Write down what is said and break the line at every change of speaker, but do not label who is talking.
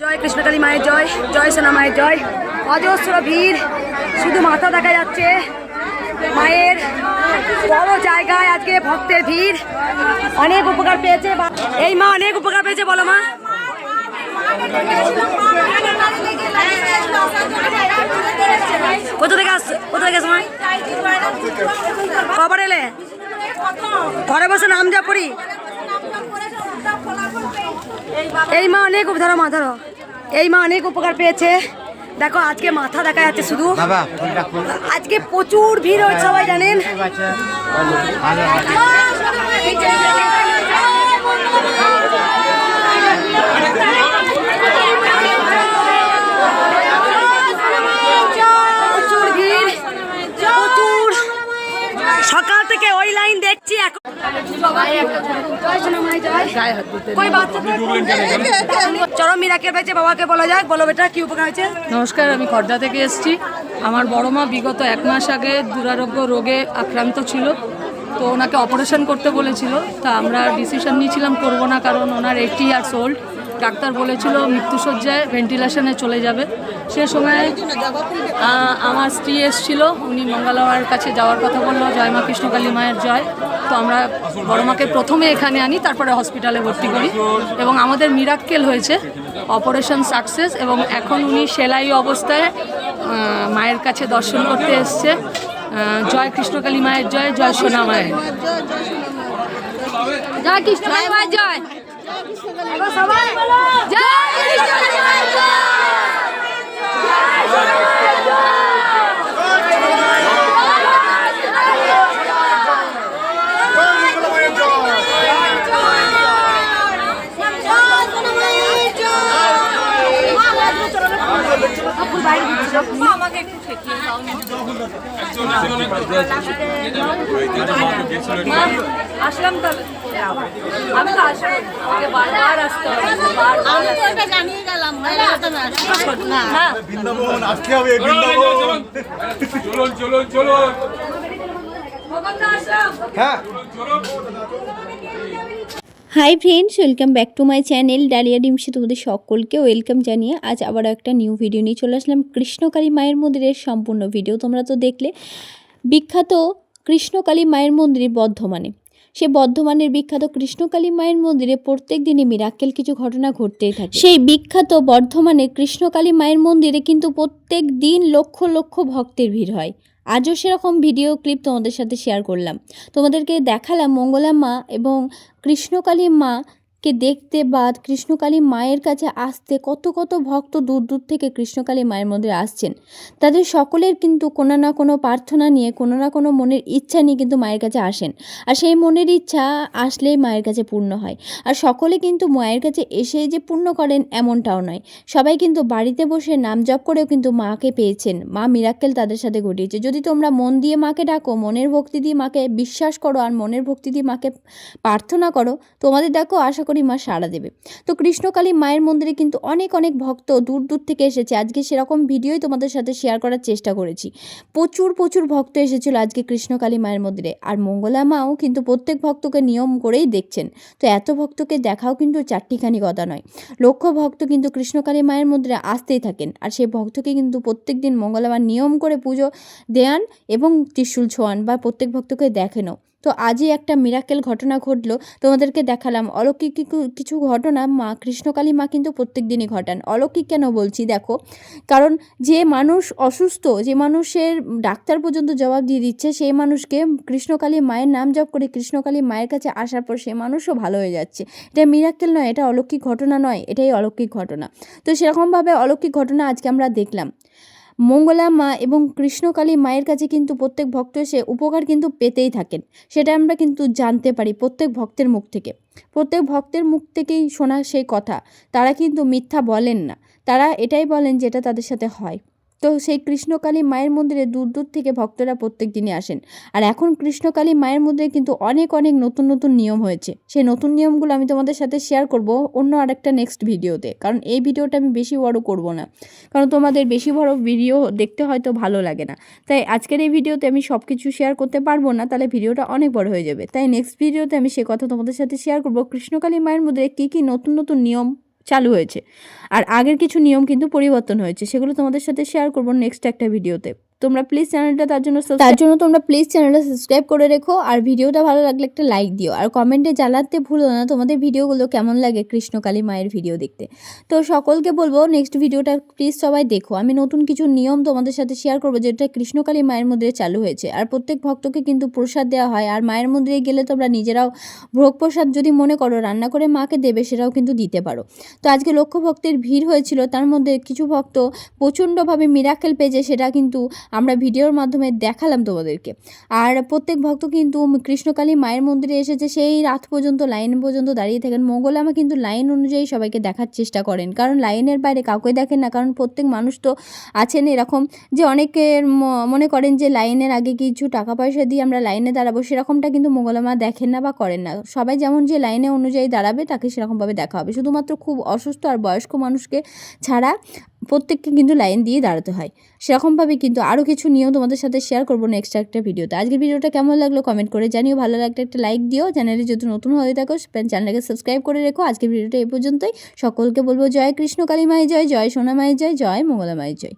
জয় কৃষ্ণকালী মায়ের জয়, জয় সোনা মায়ের জয়। অজস্র ভিড়, শুধু মাথা দেখা যাচ্ছে। মায়ের বড় জায়গায় আজকে ভক্তের ভিড়, অনেক উপকার পেয়েছে এই মা, অনেক উপকার পেয়েছে। বলো মা। কোথা থেকে আসছো? কোথা থেকে সময় কবার এলে? ঘরে বসে নাম যা পড়ি। এই মা অনেক ধরো মা ধরো, এই মা অনেক উপকার পেয়েছে। দেখো আজকে মাথা দেখা যাচ্ছে শুধু, আজকে প্রচুর ভিড় হয়েছে সবাই জানেন। প্রচুর ভিড়, প্রচুর, সকাল থেকে ওই লাইন দেখছি। এখন চরম মিরাকেল পেয়েছে বাবাকে, বলা যাক। বলো বেটা কি উপকার হয়েছে?
নমস্কার, আমি খর্দা থেকে এসেছি। আমার বড় মা বিগত 1 মাস আগে দুরারোগ্য রোগে আক্রান্ত ছিল, তো ওনাকে অপারেশন করতে বলেছিল। তা আমরা ডিসিশন নিয়েছিলাম করবো না, কারণ ওনার 80 ইয়ার্স ওল্ড। ডাক্তার বলেছিল মৃত্যুশয্যায় ভেন্টিলেশনে চলে যাবে। সে সময় আমার স্ত্রী এসেছিল, উনি মঙ্গলবার কাছে যাওয়ার কথা বললো, জয় মা কৃষ্ণকালী মায়ের জয়। তো আমরা বড় মাকে প্রথমে এখানে আনি, তারপরে হসপিটালে ভর্তি করি, এবং আমাদের মিরাক্কেল হয়েছে, অপারেশন সাকসেস। এবং এখন উনি সেলাই অবস্থায় মায়ের কাছে দর্শন করতে এসছে। জয় কৃষ্ণকালী মায়ের জয়, জয় সোনা মায়ের জয়, কৃষ্ণকালী মায়ের জয়, সবাই বলো জয় কৃষ্ণকালী মায়ের জয়। আসলাম তো, আমি তো আসলাম, আমাকে বারবার আসতে হবে। আমি তো এটা জানিয়ে গেলাম, বৃন্দাবন আজকে হবে, বৃন্দাবন চলুন চলুন চলুন। হ্যাঁ,
hi friends, welcome back to my channel Dalia Dimsi. তোমাদের সকলকে ওয়েলকাম জানিয়ে আজ আবার একটা নিউ ভিডিও নিয়ে চলে আসলাম। কৃষ্ণকালী মায়ের মন্দিরের সম্পূর্ণ ভিডিও তোমরা তো দেখলে। বিখ্যাত কৃষ্ণকালী মায়ের মন্দির বর্ধমানে, সে বর্ধমানের বিখ্যাত কৃষ্ণকালী মায়ের মন্দিরে প্রত্যেক দিনই মিরাক্কেল কিছু ঘটনা ঘটতেই থাকে। সেই বিখ্যাত বর্ধমানের কৃষ্ণকালী মায়ের মন্দিরে কিন্তু প্রত্যেক দিন লক্ষ লক্ষ ভক্তের ভিড় হয়। আজও সেরকম ভিডিও ক্লিপ তোমাদের সাথে শেয়ার করলাম, তোমাদেরকে দেখালাম মঙ্গলা মা এবং কৃষ্ণকালী মাকে দেখতে বা কৃষ্ণকালী মায়ের কাছে আসতে কত কত ভক্ত দূর দূর থেকে কৃষ্ণকালী মায়ের মন্দিরে আসছেন। তাদের সকলের কিন্তু কোনো না কোনো প্রার্থনা নিয়ে, কোনো না কোনো মনের ইচ্ছা নিয়ে কিন্তু মায়ের কাছে আসেন, আর সেই মনের ইচ্ছা আসলেই মায়ের কাছে পূর্ণ হয়। আর সকলে কিন্তু মায়ের কাছে এসে যে পূর্ণ করেন এমনটাও নয়, সবাই কিন্তু বাড়িতে বসে নাম জপ করেও কিন্তু মাকে পেয়েছেন। মা মিরাক্কেল তাদের সাথে ঘটিয়েছে। যদি তোমরা মন দিয়ে মাকে ডাকো, মনের ভক্তি দিয়ে মাকে বিশ্বাস করো, আর মনের ভক্তি দিয়ে মাকে প্রার্থনা করো, তোমাদের ডাকো আশা করি মা সাড়া দেবে। তো কৃষ্ণকালী মায়ের মন্দিরে কিন্তু অনেক অনেক ভক্ত দূর দূর থেকে এসেছে। আজকে সেরকম ভিডিওই তোমাদের সাথে শেয়ার করার চেষ্টা করেছি। প্রচুর প্রচুর ভক্ত এসেছিল আজকে কৃষ্ণকালী মায়ের মন্দিরে, আর মঙ্গলা মাও কিন্তু প্রত্যেক ভক্তকে নিয়ম করেই দেখছেন। তো এত ভক্তকে দেখাও কিন্তু চারটিখানি কথা নয়, লক্ষ ভক্ত কিন্তু কৃষ্ণকালী মায়ের মন্দিরে আসতেই থাকেন। আর সেই ভক্তকে কিন্তু প্রত্যেক দিন মঙ্গলা মা নিয়ম করে পুজো দেন এবং ত্রিশূল ছোঁয়ান বা প্রত্যেক ভক্তকে দেখেনও। তো আজই একটা মিরাক্কেল ঘটনা ঘটলো, তোমাদেরকে দেখালাম। অলৌকিক কিছু ঘটনা মা কৃষ্ণকালী মা কিন্তু প্রত্যেক দিনই ঘটান। অলৌকিক কেন বলছি দেখো, কারণ যে মানুষ অসুস্থ, যে মানুষের ডাক্তার পর্যন্ত জবাব দিয়ে দিচ্ছে, সেই মানুষকে কৃষ্ণকালী মায়ের নাম জপ করে কৃষ্ণকালী মায়ের কাছে আসার পর সে মানুষও ভালো হয়ে যাচ্ছে। এটা মিরাক্কেল নয়, এটা অলৌকিক ঘটনা নয়, এটাই অলৌকিক ঘটনা। তো সেরকমভাবে অলৌকিক ঘটনা আজকে আমরা দেখলাম। মঙ্গলা মা এবং কৃষ্ণকালী মায়ের কাছে কিন্তু প্রত্যেক ভক্ত এসে উপকার কিন্তু পেতেই থাকেন, সেটা আমরা কিন্তু জানতে পারি প্রত্যেক ভক্তের মুখ থেকে। প্রত্যেক ভক্তের মুখ থেকেই শোনা সেই কথা, তারা কিন্তু মিথ্যা বলেন না, তারা এটাই বলেন যেটা তাদের সাথে হয়। তো সেই কৃষ্ণকালী মায়ের মন্দিরে দূর দূর থেকে ভক্তরা প্রত্যেক দিনই আসেন। আর এখন কৃষ্ণকালী মায়ের মন্দিরে কিন্তু অনেক অনেক নতুন নতুন নিয়ম হয়েছে। সেই নতুন নিয়মগুলো আমি তোমাদের সাথে শেয়ার করব অন্য আরেকটা নেক্সট ভিডিওতে, কারণ এই ভিডিওটা আমি বেশি বড় করব না, কারণ তোমাদের বেশি বড় ভিডিও দেখতে হয়তো ভালো লাগে না। তাই আজকের এই ভিডিওতে আমি সব কিছু শেয়ার করতে পারবো না, তাহলে ভিডিওটা অনেক বড় হয়ে যাবে। তাই নেক্সট ভিডিওতে আমি সে কথা তোমাদের সাথে শেয়ার করব কৃষ্ণকালী মায়ের মন্দিরে কী কী নতুন নতুন নিয়ম চালু হয়েছে, আর আগের কিছু নিয়ম কিন্তু পরিবর্তন হয়েছে, সেগুলো তোমাদের সাথে শেয়ার করবো নেক্সট একটা ভিডিওতে। তোমরা প্লিজ চ্যানেলটা তার জন্য তোমরা প্লিজ চ্যানেলটা সাবস্ক্রাইব করে রেখো, আর ভিডিওটা ভালো লাগলে একটা লাইক দিও, আর কমেন্টে জানাতে ভুলো না তোমাদের ভিডিওগুলো কেমন লাগে কৃষ্ণকালী মায়ের ভিডিও দেখতে। তো সকলকে বলবো নেক্সট ভিডিওটা প্লিজ সবাই দেখো। আমি নতুন কিছু নিয়ম তোমাদের সাথে শেয়ার করবো যেটা কৃষ্ণকালী মায়ের মন্দিরে চালু হয়েছে। আর প্রত্যেক ভক্তকে কিন্তু প্রসাদ দেওয়া হয়, আর মায়ের মন্দিরে গেলে তোমরা নিজেরাও ভোগ প্রসাদ যদি মনে করো রান্না করে মাকে দেবে, সেটাও কিন্তু দিতে পারো। তো আজকে লক্ষ ভক্তের ভিড় হয়েছিল, তার মধ্যে কিছু ভক্ত প্রচণ্ডভাবে মিরাকেল পেয়েছে, সেটা কিন্তু আমরা ভিডিওর মাধ্যমে দেখালাম তোমাদেরকে। আর প্রত্যেক ভক্ত কিন্তু কৃষ্ণকালী মায়ের মন্দিরে এসেছে, সেই রাত পর্যন্ত লাইন পর্যন্ত দাঁড়িয়ে থাকেন। মঙ্গলামা কিন্তু লাইন অনুযায়ী সবাইকে দেখার চেষ্টা করেন, কারণ লাইনের বাইরে কাউকে দেখেন না, কারণ প্রত্যেক মানুষ তো আছেন এরকম যে অনেকের মনে করেন যে লাইনের আগে কিছু টাকা পয়সা দিয়ে আমরা লাইনে দাঁড়াবো, সেরকমটা কিন্তু মঙ্গলামা দেখেন না বা করেন না। সবাই যেমন যে লাইনে অনুযায়ী দাঁড়াবে তাকে সেরকমভাবে দেখা হবে, শুধুমাত্র খুব অসুস্থ আর বয়স্ক মানুষকে ছাড়া প্রত্যেককে কিন্তু লাইন দিয়ে দাঁড়াতে হয়। সেরকমভাবে কিন্তু আরও কিছু নিয়ম তোমাদের সাথে শেয়ার করবো নেক্সট একটা ভিডিওতে। আজকের ভিডিওটা কেমন লাগলো কমেন্ট করে জানিও, ভালো লাগলে একটা লাইক দিও, চ্যানেলে যদি নতুন হয়ে থাকো চ্যানেলটাকে সাবস্ক্রাইব করে রেখো। আজকের ভিডিওটা এই পর্যন্তই। সকলকে বলবো জয় কৃষ্ণকালী মায়ের জয়, জয় সোনা মায়ের জয়, জয় মঙ্গলা মায়ের জয়।